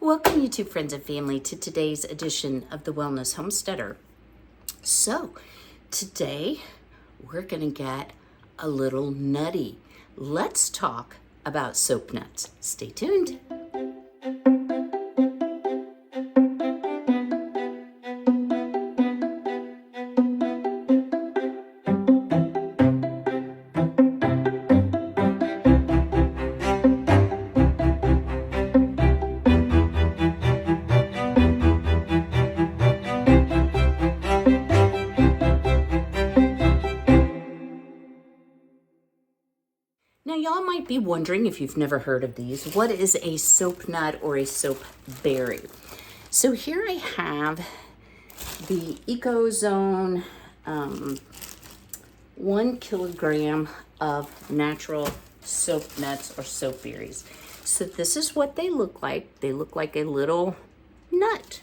Welcome, YouTube friends and family, to today's edition of the Wellness Homesteader. So, today we're going to get a little nutty. Let's talk about soap nuts. Stay tuned. Now, y'all might be wondering, if you've never heard of these, what is a soap nut or a soap berry? So here I have the EcoZone 1 kilogram of natural soap nuts or soap berries. So this is what they look like. They look like a little nut.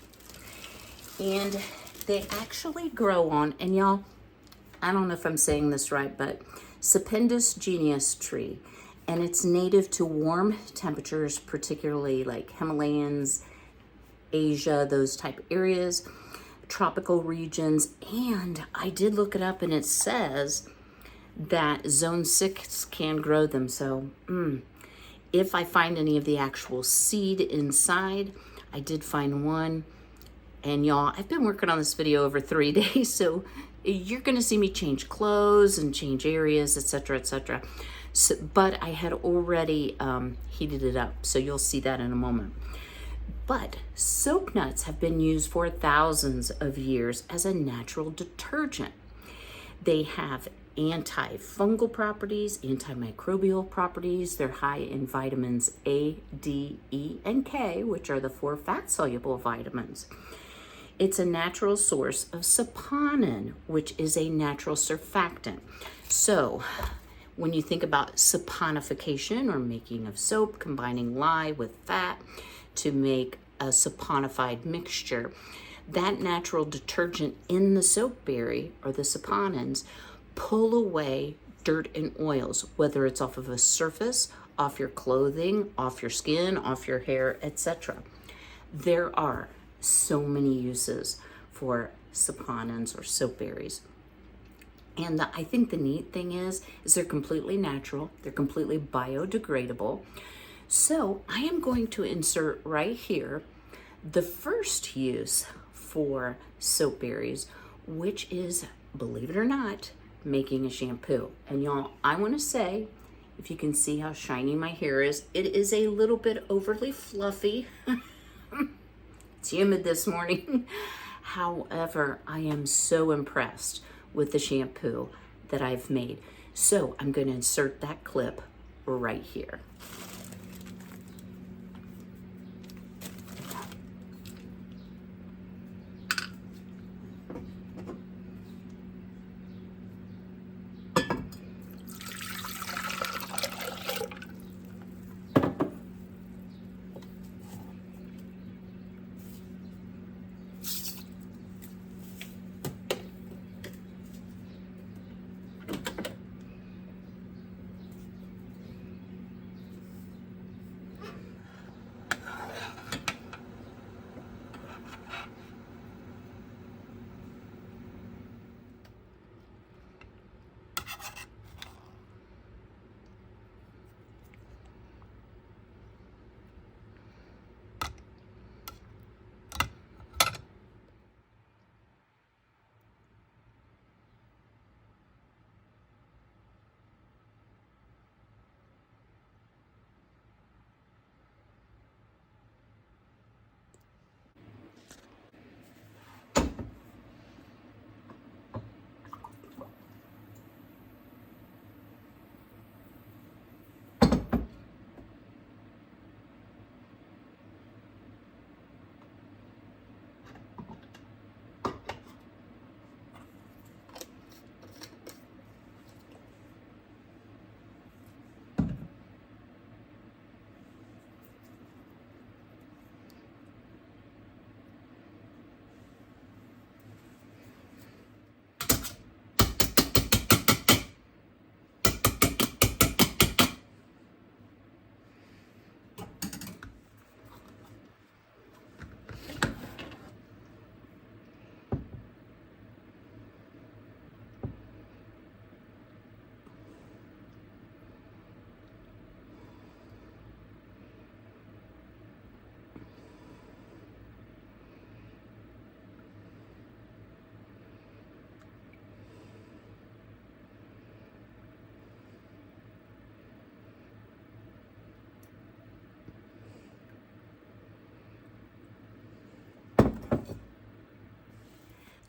And they actually grow on, and y'all, I don't know if I'm saying this right, but Stupendous genius tree, and it's native to warm temperatures, particularly like Himalayas, Asia, those type areas, tropical regions. And I did look it up, and it says that zone 6 can grow them. So if I find any of the actual seed inside, I did find one. And y'all, I've been working on this video over 3 days, so you're gonna see me change clothes and change areas, etc., etc. So, but I had already heated it up, so you'll see that in a moment. But soap nuts have been used for thousands of years as a natural detergent. They have antifungal properties, antimicrobial properties. They're high in vitamins A, D, E, and K, which are the 4 fat-soluble vitamins. It's a natural source of saponin, which is a natural surfactant. So when you think about saponification, or making of soap, combining lye with fat to make a saponified mixture, that natural detergent in the soap berry, or the saponins, pull away dirt and oils, whether it's off of a surface, off your clothing, off your skin, off your hair, etc. There are so many uses for saponins or soap berries. And I think the neat thing is they're completely natural, they're completely biodegradable. So I am going to insert right here the first use for soap berries, which is, believe it or not, making a shampoo. And y'all, I want to say, if you can see how shiny my hair is, it is a little bit overly fluffy. It's humid this morning. However, I am so impressed with the shampoo that I've made. So I'm going to insert that clip right here.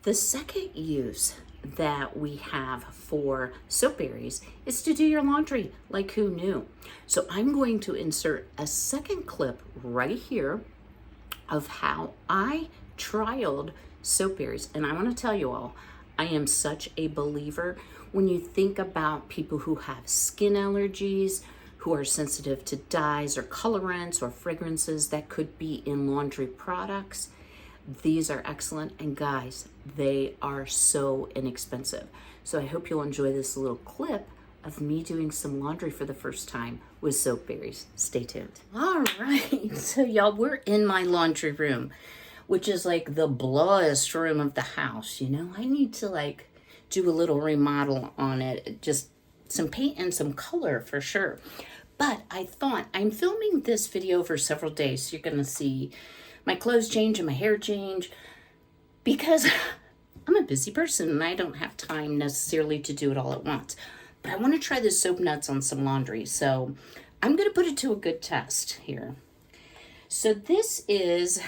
The second use that we have for soap berries is to do your laundry, like who knew? So I'm going to insert a second clip right here of how I trialed soap berries. And I want to tell you all, I am such a believer when you think about people who have skin allergies, who are sensitive to dyes or colorants or fragrances that could be in laundry products. These are excellent, and guys, they are so inexpensive. So I hope you'll enjoy this little clip of me doing some laundry for the first time with soap berries. Stay tuned. All right, so y'all, we're in my laundry room, which is like the blawest room of the house. You know, I need to like do a little remodel on it, just some paint and some color for sure. But I thought, I'm filming this video for several days, so you're gonna see my clothes change and my hair change, because I'm a busy person and I don't have time necessarily to do it all at once. But I want to try the soap nuts on some laundry, so I'm going to put it to a good test here. So this is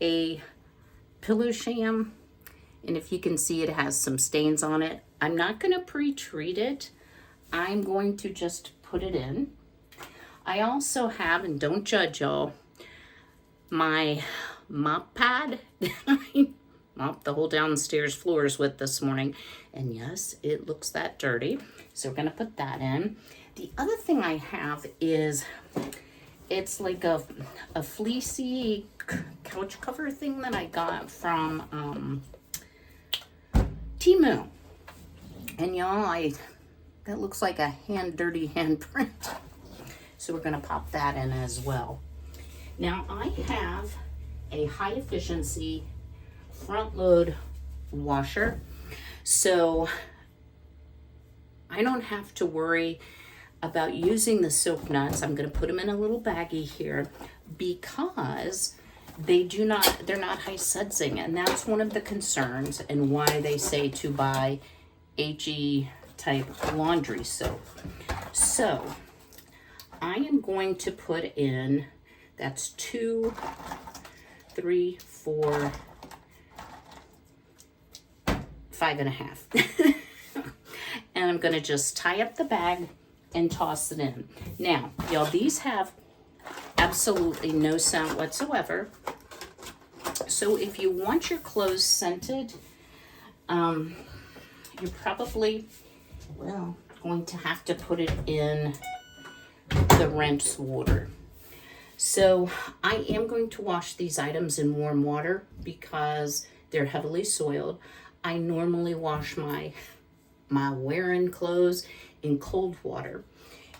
a pillow sham, and if you can see, it has some stains on it. I'm not going to pre-treat it. I'm going to just put it in. I also have, and don't judge y'all, my mop pad. I mopped the whole downstairs floors with this morning, and yes, it looks that dirty, so we're gonna put that in. The other thing I have is, it's like a fleecy couch cover thing that I got from Temu, and y'all, that looks like a dirty handprint, so we're gonna pop that in as well. Now I have a high efficiency front load washer, so I don't have to worry about using the soap nuts. I'm going to put them in a little baggie here because they're not high sudsing, and that's one of the concerns and why they say to buy HE type laundry soap. So I am going to put in, that's 2, 3, 4, 5.5. And I'm gonna just tie up the bag and toss it in. Now, y'all, these have absolutely no scent whatsoever. So if you want your clothes scented, you're probably, well, going to have to put it in the rinse water. So I am going to wash these items in warm water because they're heavily soiled. I normally wash my wearing clothes in cold water.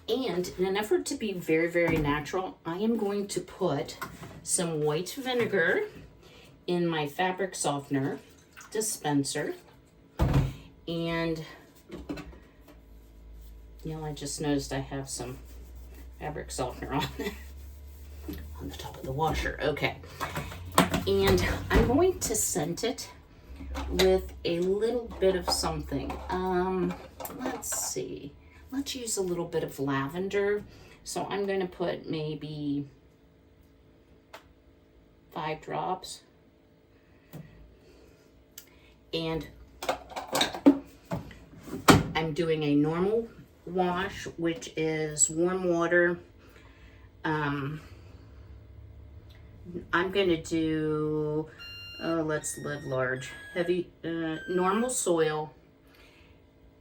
And in an effort to be very, very natural, I am going to put some white vinegar in my fabric softener dispenser. And, you know, I just noticed I have some fabric softener on the top of the washer. Okay. And I'm going to scent it with a little bit of something. Let's see. Let's use a little bit of lavender. So I'm going to put maybe 5 drops. And I'm doing a normal wash, which is warm water. I'm going to do, let's live large, heavy, normal soil,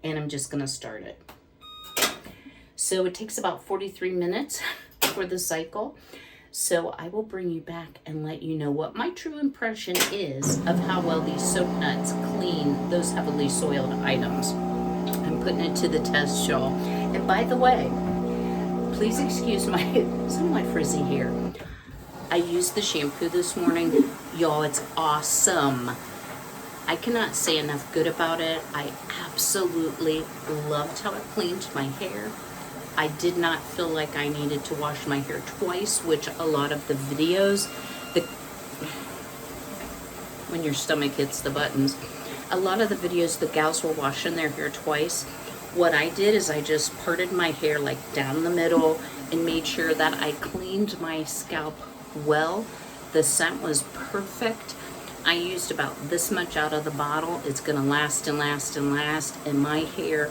and I'm just going to start it. So it takes about 43 minutes for the cycle. So I will bring you back and let you know what my true impression is of how well these soap nuts clean those heavily soiled items. I'm putting it to the test, y'all. And by the way, please excuse my somewhat frizzy hair. I used the shampoo this morning. Y'all, it's awesome. I cannot say enough good about it. I absolutely loved how it cleaned my hair. I did not feel like I needed to wash my hair twice, which a lot of the videos, when your stomach hits the buttons, a lot of the videos the gals were washing their hair twice. What I did is I just parted my hair like down the middle and made sure that I cleaned my scalp well. The scent was perfect. I used about this much out of the bottle. It's gonna last and last and last. And my hair,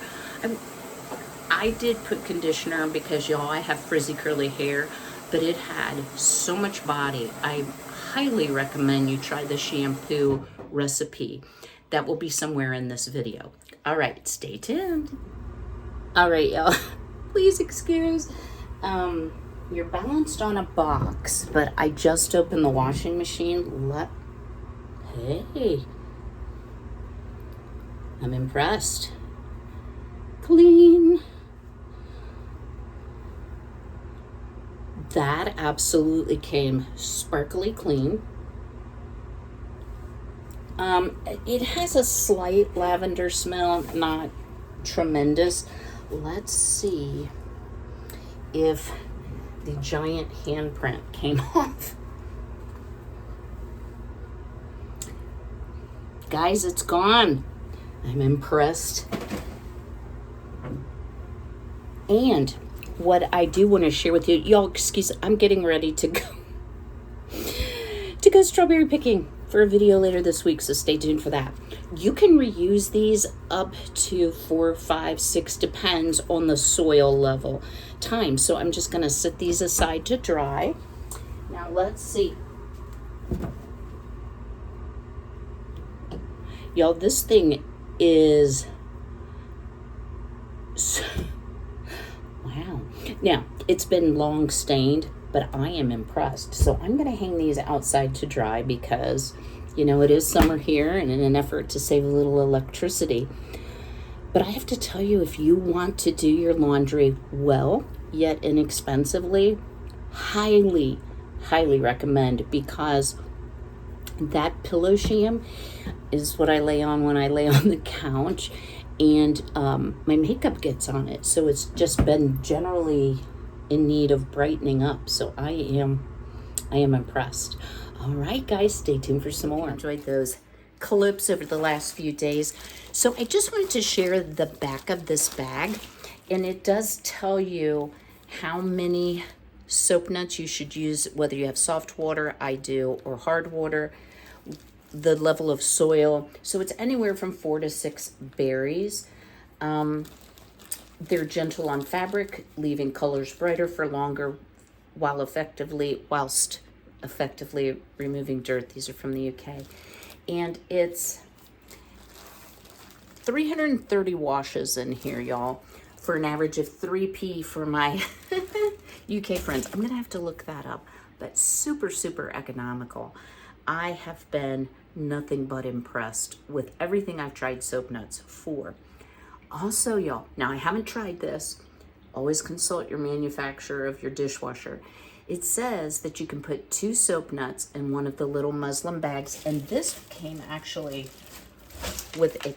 I did put conditioner because y'all, I have frizzy curly hair, but it had so much body. I highly recommend you try the shampoo recipe. That will be somewhere in this video. All right, stay tuned. All right, y'all, please excuse. You're balanced on a box, but I just opened the washing machine. Hey, I'm impressed. Clean. That absolutely came sparkly clean. It has a slight lavender smell, not tremendous. Let's see if the giant handprint came off. Guys, it's gone. I'm impressed. And what I do want to share with you, y'all, excuse, I'm getting ready to go strawberry picking for a video later this week, so stay tuned for that. You can reuse these up to 4, 5, 6, depends on the soil level time. So I'm just going to set these aside to dry. Now let's see. Y'all, this thing is wow. Now, it's been long stained, but I am impressed. So I'm going to hang these outside to dry because, you know, it is summer here, and in an effort to save a little electricity. But I have to tell you, if you want to do your laundry well, yet inexpensively, highly, highly recommend, because that pillow sham is what I lay on when I lay on the couch, and my makeup gets on it. So it's just been generally in need of brightening up. So I am impressed. All right, guys, stay tuned for some more. Enjoyed those clips over the last few days. So I just wanted to share the back of this bag, and it does tell you how many soap nuts you should use, whether you have soft water, I do, or hard water, the level of soil. So it's anywhere from 4 to 6 berries. They're gentle on fabric, leaving colors brighter for longer whilst effectively removing dirt. These are from the UK. And it's 330 washes in here, y'all, for an average of 3p for my UK friends. I'm gonna have to look that up, but super, super economical. I have been nothing but impressed with everything I've tried soap nuts for. Also, y'all, now I haven't tried this. Always consult your manufacturer of your dishwasher. It says that you can put 2 soap nuts in one of the little muslin bags, and this came actually with a,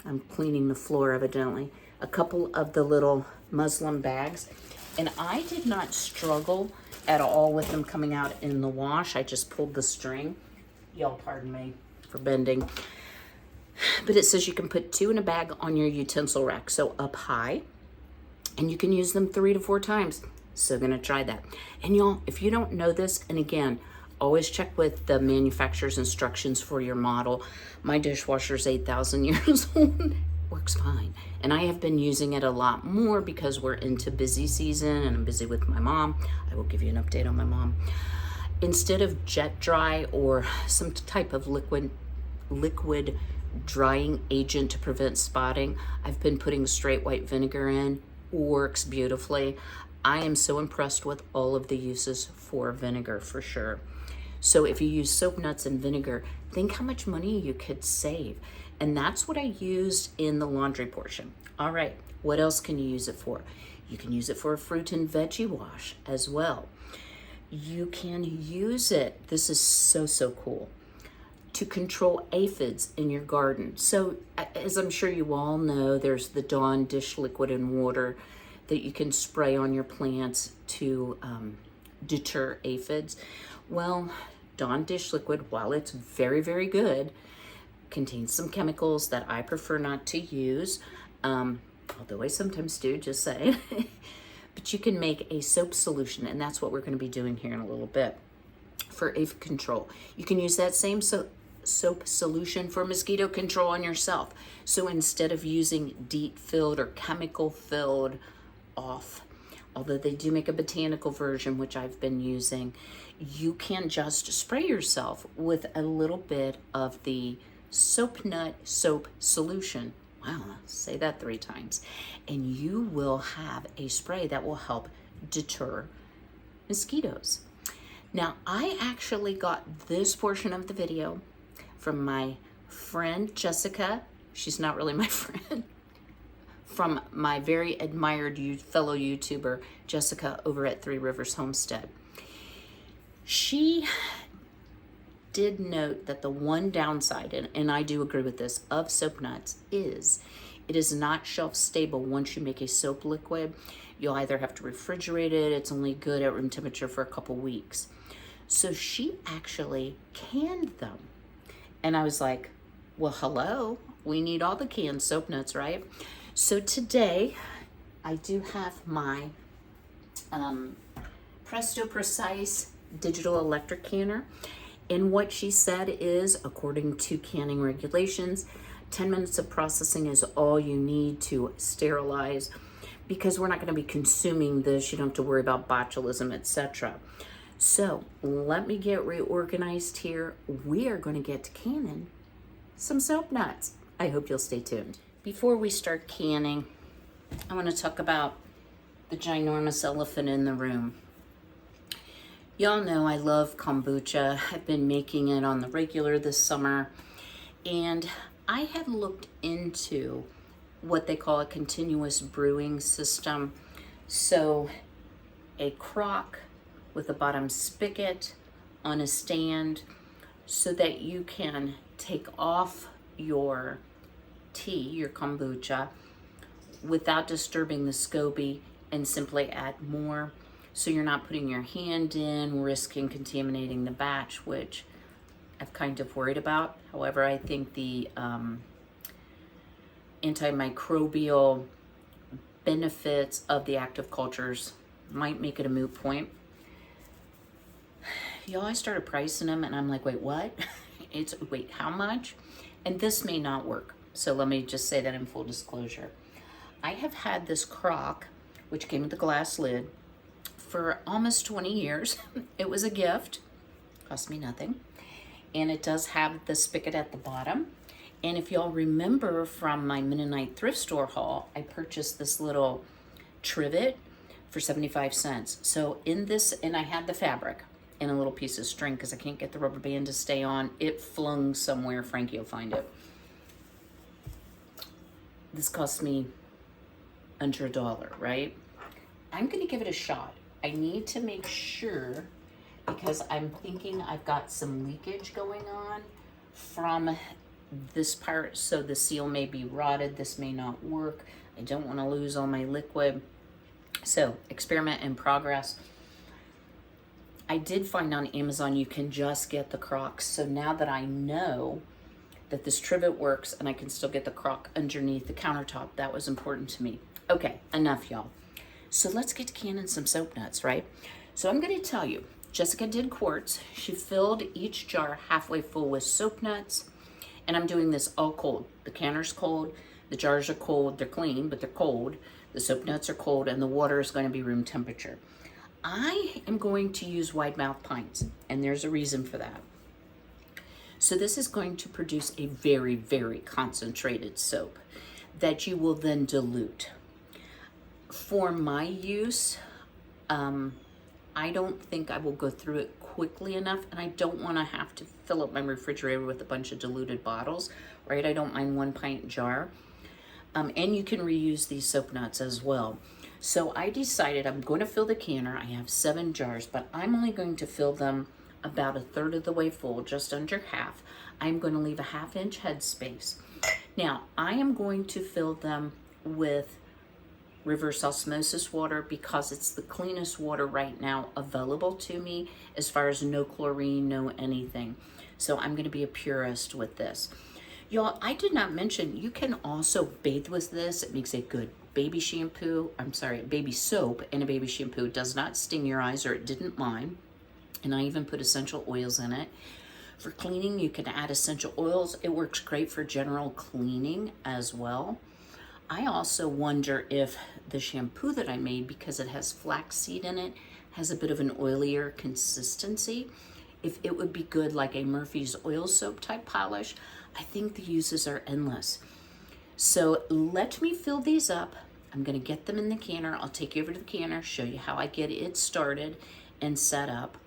I'm cleaning the floor evidently, a couple of the little muslin bags, and I did not struggle at all with them coming out in the wash. I just pulled the string. Y'all pardon me for bending. But it says you can put 2 in a bag on your utensil rack, so up high, and you can use them 3 to 4 times. So gonna try that. And y'all, if you don't know this, and again, always check with the manufacturer's instructions for your model. My dishwasher's 8,000 years old. Works fine. And I have been using it a lot more because we're into busy season and I'm busy with my mom. I will give you an update on my mom. Instead of jet dry or some type of liquid drying agent to prevent spotting, I've been putting straight white vinegar in. Works beautifully. I am so impressed with all of the uses for vinegar, for sure. So if you use soap nuts and vinegar, think how much money you could save. And that's what I used in the laundry portion. All right, what else can you use it for? You can use it for a fruit and veggie wash as well. You can use it, this is so, so cool, to control aphids in your garden. So as I'm sure you all know, there's the Dawn dish liquid and water that you can spray on your plants to deter aphids. Well, Dawn dish liquid, while it's very, very good, contains some chemicals that I prefer not to use, although I sometimes do, just saying. But you can make a soap solution, and that's what we're going to be doing here in a little bit. for aphid control. You can use that same soap solution for mosquito control on yourself. So instead of using DEET filled or chemical filled off, although they do make a botanical version, which I've been using, you can just spray yourself with a little bit of the soap nut soap solution. Wow, say that 3 times. And you will have a spray that will help deter mosquitoes. Now, I actually got this portion of the video from my friend Jessica. She's not really my friend. From my very admired fellow YouTuber, Jessica, over at Three Rivers Homestead. She did note that the one downside, and I do agree with this, of soap nuts is it is not shelf stable once you make a soap liquid. You'll either have to refrigerate it. It's only good at room temperature for a couple weeks. So she actually canned them. And I was like, well, hello, we need all the canned soap nuts, right? So today I do have my Presto Precise digital electric canner. And what she said is, according to canning regulations, 10 minutes of processing is all you need to sterilize, because we're not going to be consuming this. You don't have to worry about botulism, etc. So let me get reorganized here. We are going to get to canning some soap nuts. I hope you'll stay tuned. Before we start canning, I want to talk about the ginormous elephant in the room. Y'all know I love kombucha. I've been making it on the regular this summer, and I had looked into what they call a continuous brewing system. So a crock with a bottom spigot on a stand so that you can take off your tea, your kombucha, without disturbing the SCOBY, and simply add more. So you're not putting your hand in, risking contaminating the batch, which I've kind of worried about. However, I think the antimicrobial benefits of the active cultures might make it a moot point. Y'all, I started pricing them and I'm like, wait, what? Wait, how much? And this may not work. So let me just say that in full disclosure. I have had this crock, which came with a glass lid, for almost 20 years. It was a gift, cost me nothing. And it does have the spigot at the bottom. And if y'all remember from my Mennonite thrift store haul, I purchased this little trivet for 75 cents. So in this, and I had the fabric and a little piece of string because I can't get the rubber band to stay on. It flung somewhere. Frankie will find it. This cost me under $1, right? I'm gonna give it a shot. I need to make sure, because I'm thinking I've got some leakage going on from this part, so the seal may be rotted. This may not work. I don't want to lose all my liquid. So, experiment in progress. I did find on Amazon you can just get the crocks. So now that I know that this trivet works and I can still get the crock underneath the countertop, that was important to me. Okay, enough, y'all. So let's get to canning some soap nuts, right? So I'm going to tell you, Jessica did quarts. She filled each jar halfway full with soap nuts. And I'm doing this all cold. The canner's cold, the jars are cold, they're clean, but they're cold. The soap nuts are cold, and the water is going to be room temperature. I am going to use wide mouth pints, and there's a reason for that. So this is going to produce a very, very concentrated soap that you will then dilute. For my use, I don't think I will go through it quickly enough, and I don't want to have to fill up my refrigerator with a bunch of diluted bottles, right? I don't mind 1 pint jar. And you can reuse these soap nuts as well. So I decided I'm going to fill the canner. I have 7 jars, but I'm only going to fill them about 1/3 of the way full, just under half. I'm going to leave a 1/2 inch head space. Now, I am going to fill them with reverse osmosis water because it's the cleanest water right now available to me, as far as no chlorine, no anything. So I'm going to be a purist with this. Y'all, I did not mention you can also bathe with this. It makes a good baby shampoo. I'm sorry, baby soap and a baby shampoo. It does not sting your eyes, or it didn't mine. And I even put essential oils in it. For cleaning, you can add essential oils. It works great for general cleaning as well. I also wonder if the shampoo that I made, because it has flaxseed in it, has a bit of an oilier consistency, if it would be good like a Murphy's oil soap type polish. I think the uses are endless. So let me fill these up. I'm gonna get them in the canner. I'll take you over to the canner, show you how I get it started and set up.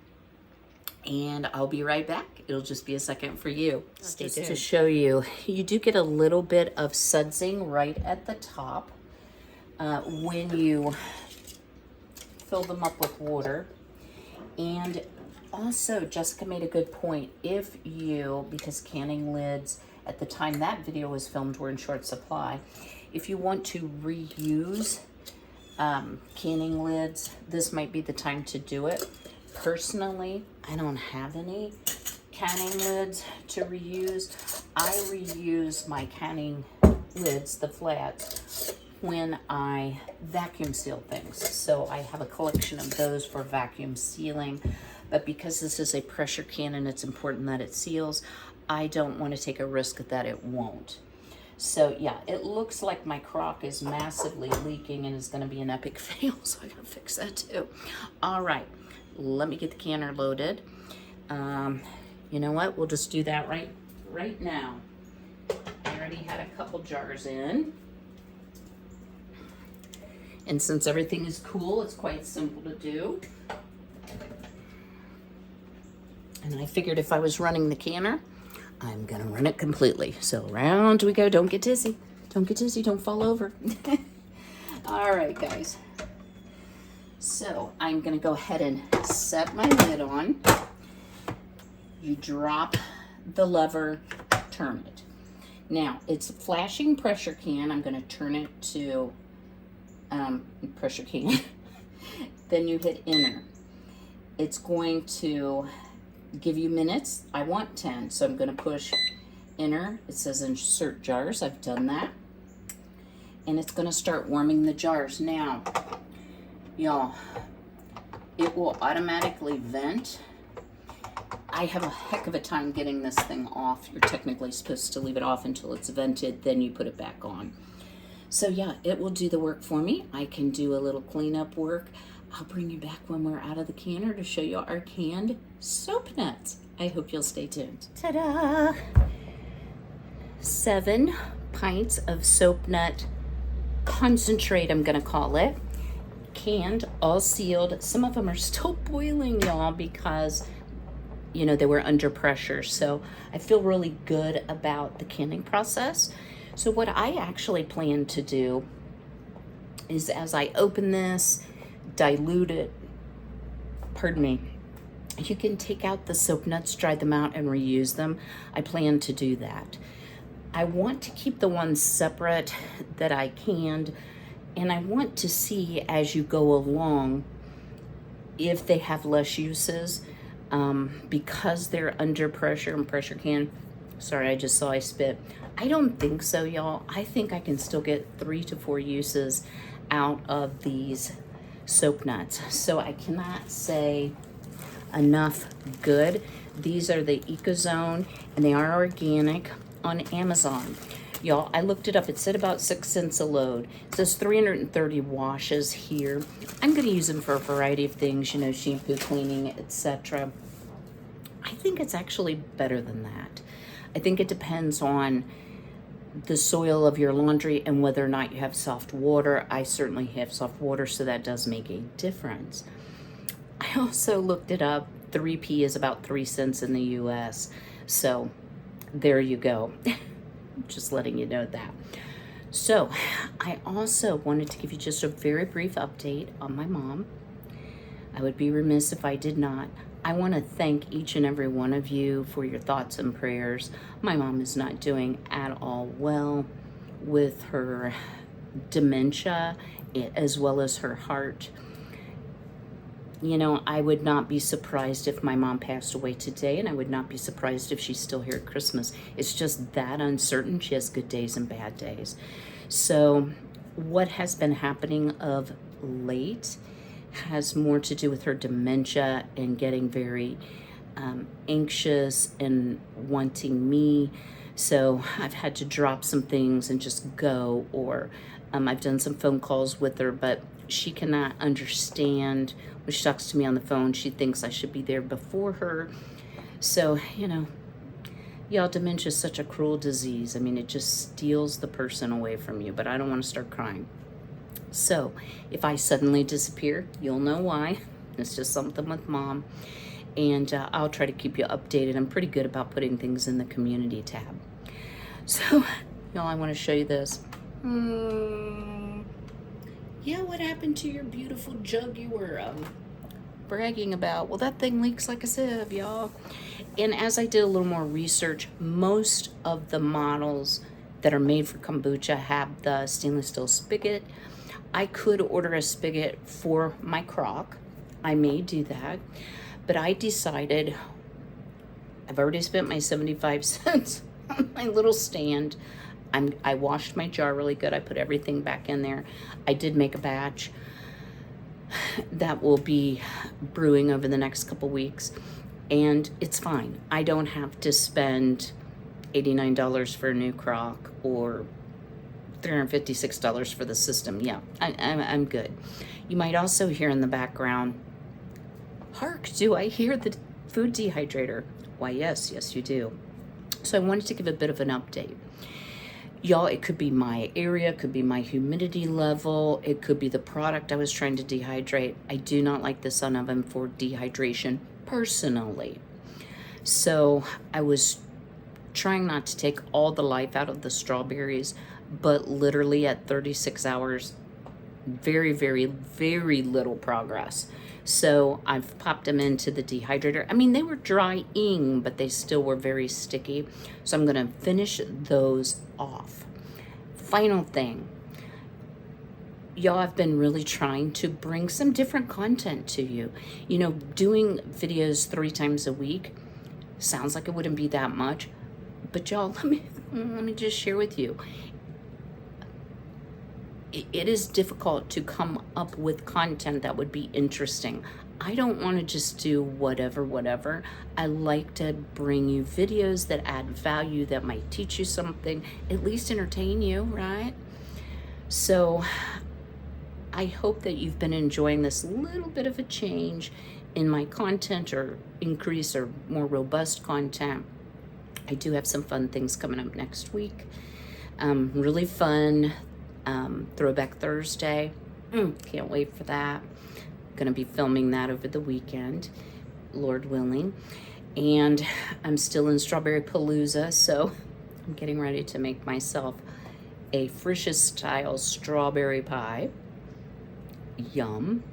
And I'll be right back. It'll just be a second for you. Stay tuned. To show you, you do get a little bit of sudsing right at the top when you fill them up with water. And also, Jessica made a good point. If you, because canning lids, at the time that video was filmed, were in short supply. If you want to reuse canning lids, this might be the time to do it. Personally, I don't have any canning lids to reuse. I reuse my canning lids, the flats, when I vacuum seal things. So I have a collection of those for vacuum sealing. But because this is a pressure can and it's important that it seals, I don't want to take a risk that it won't. So yeah, it looks like my crock is massively leaking and is going to be an epic fail, so I gotta fix that too. All right, let me get the canner loaded. You know what? We'll just do that right now. I already had a couple jars in. And since everything is cool, it's quite simple to do. And I figured if I was running the canner, I'm gonna run it completely. So round we go. Don't get dizzy. Don't get dizzy. Don't fall over. All right, guys. So I'm gonna go ahead and set my lid on. You drop the lever, turn it. Now, it's a flashing pressure can. I'm gonna turn it to pressure can. Then you hit enter. It's going to give you minutes. I want 10, so I'm going to push enter. It says insert jars. I've done that. And it's going to start warming the jars. Now, y'all, it will automatically vent. I have a heck of a time getting this thing off. You're technically supposed to leave it off until it's vented, then you put it back on. So yeah, it will do the work for me. I can do a little cleanup work. I'll bring you back when we're out of the canner to show you our canned soap nuts. I hope you'll stay tuned. Ta-da! 7 pints of soap nut concentrate, I'm gonna call it. Canned, all sealed. Some of them are still boiling, y'all, because you know they were under pressure. So I feel really good about the canning process. So what I actually plan to do is, as I open this, dilute it, pardon me, you can take out the soap nuts, dry them out, and reuse them. I plan to do that. I want to keep the ones separate that I canned, and I want to see as you go along if they have less uses because they're under pressure and pressure can. Sorry, I just saw I spit. I don't think so, y'all. I think I can still get 3 to 4 uses out of these soap nuts. So I cannot say enough good. These are the EcoZone, and they are organic on Amazon. Y'all, I looked it up. It said about 6 cents a load. It says 330 washes here. I'm going to use them for a variety of things, you know, shampoo, cleaning, etc. I think it's actually better than that. I think it depends on the soil of your laundry and whether or not you have soft water. I certainly have soft water, so that does make a difference. I also looked it up. 3P is about 3 cents in the US. So there you go. Just letting you know that. So I also wanted to give you just a very brief update on my mom. I would be remiss if I did not. I want to thank each and every one of you for your thoughts and prayers. My mom is not doing at all well with her dementia as well as her heart. You know, I would not be surprised if my mom passed away today, and I would not be surprised if she's still here at Christmas. It's just that uncertain. She has good days and bad days. So what has been happening of late has more to do with her dementia and getting very anxious and wanting me. So I've had to drop some things and just go, or I've done some phone calls with her, but she cannot understand when she talks to me on the phone. She thinks I should be there before her. So, y'all, dementia is such a cruel disease. I mean, it just steals the person away from you, but I don't want to start crying. So if I suddenly disappear, you'll know why. It's just something with Mom. And I'll try to keep you updated. I'm pretty good about putting things in the community tab. So, y'all, I want to show you this. Yeah, what happened to your beautiful jug you were bragging about? Well, that thing leaks like a sieve, y'all. And as I did a little more research, most of the models that are made for kombucha have the stainless steel spigot. I could order a spigot for my crock. I may do that. But I decided, I've already spent my 75 cents on my little stand. I washed my jar really good. I put everything back in there. I did make a batch that will be brewing over the next couple weeks. And it's fine. I don't have to spend $89 for a new crock or $356 for the system. Yeah, I'm good. You might also hear in the background, hark, do I hear the food dehydrator? Why, yes, you do. So I wanted to give a bit of an update. Y'all, it could be my area, it could be my humidity level, it could be the product I was trying to dehydrate. I do not like the sun oven for dehydration personally. So I was trying not to take all the life out of the strawberries, but literally at 36 hours, very, very, very little progress. So I've popped them into the dehydrator. I mean, they were drying, but they still were very sticky. So I'm gonna finish those off. Final thing. Y'all, I've been really trying to bring some different content to you. Doing videos 3 times a week sounds like it wouldn't be that much, but y'all, let me just share with you. It is difficult to come up with content that would be interesting. I don't want to just do whatever. I like to bring you videos that add value, that might teach you something, at least entertain you, right? So I hope that you've been enjoying this little bit of a change in my content, or increase or more robust content. I do have some fun things coming up next week. Really fun. Throwback Thursday. Can't wait for that. Gonna be filming that over the weekend, Lord willing. And I'm still in Strawberry Palooza, so I'm getting ready to make myself a Frisch's style strawberry pie. Yum.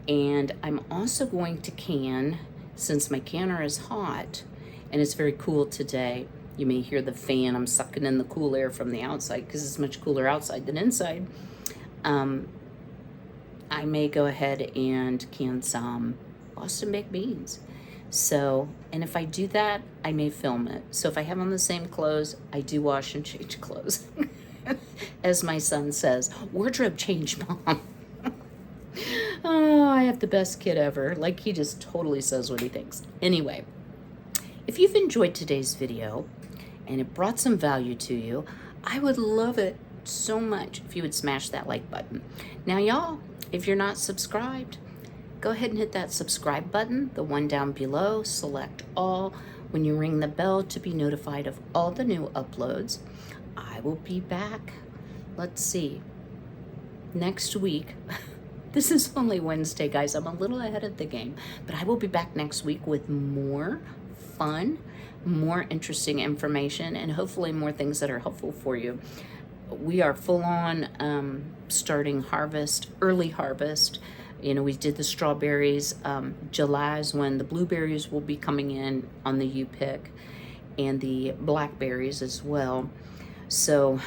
And I'm also going to can, since my canner is hot and it's very cool today. You may hear the fan. I'm sucking in the cool air from the outside because it's much cooler outside than inside. I may go ahead and can some Boston baked beans. So, and if I do that, I may film it. So if I have on the same clothes, I do wash and change clothes. As my son says, wardrobe change, Mom. Oh, I have the best kid ever. Like, he just totally says what he thinks. Anyway, if you've enjoyed today's video and it brought some value to you, I would love it so much if you would smash that like button. Now, y'all, if you're not subscribed, go ahead and hit that subscribe button, the one down below, select all. When you ring the bell to be notified of all the new uploads, I will be back. Let's see, next week. This is only Wednesday, guys. I'm a little ahead of the game, but I will be back next week with more fun, more interesting information, and hopefully more things that are helpful for you. We are full on starting harvest, early harvest. We did the strawberries. July is when the blueberries will be coming in on the U-pick, and the blackberries as well. So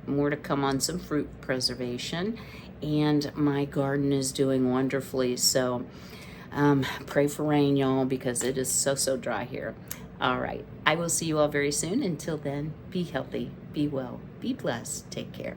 more to come on some fruit preservation. And my garden is doing wonderfully. So pray for rain, y'all, because it is so dry here. All right. I will see you all very soon. Until then, be healthy, be well, be blessed. Take care.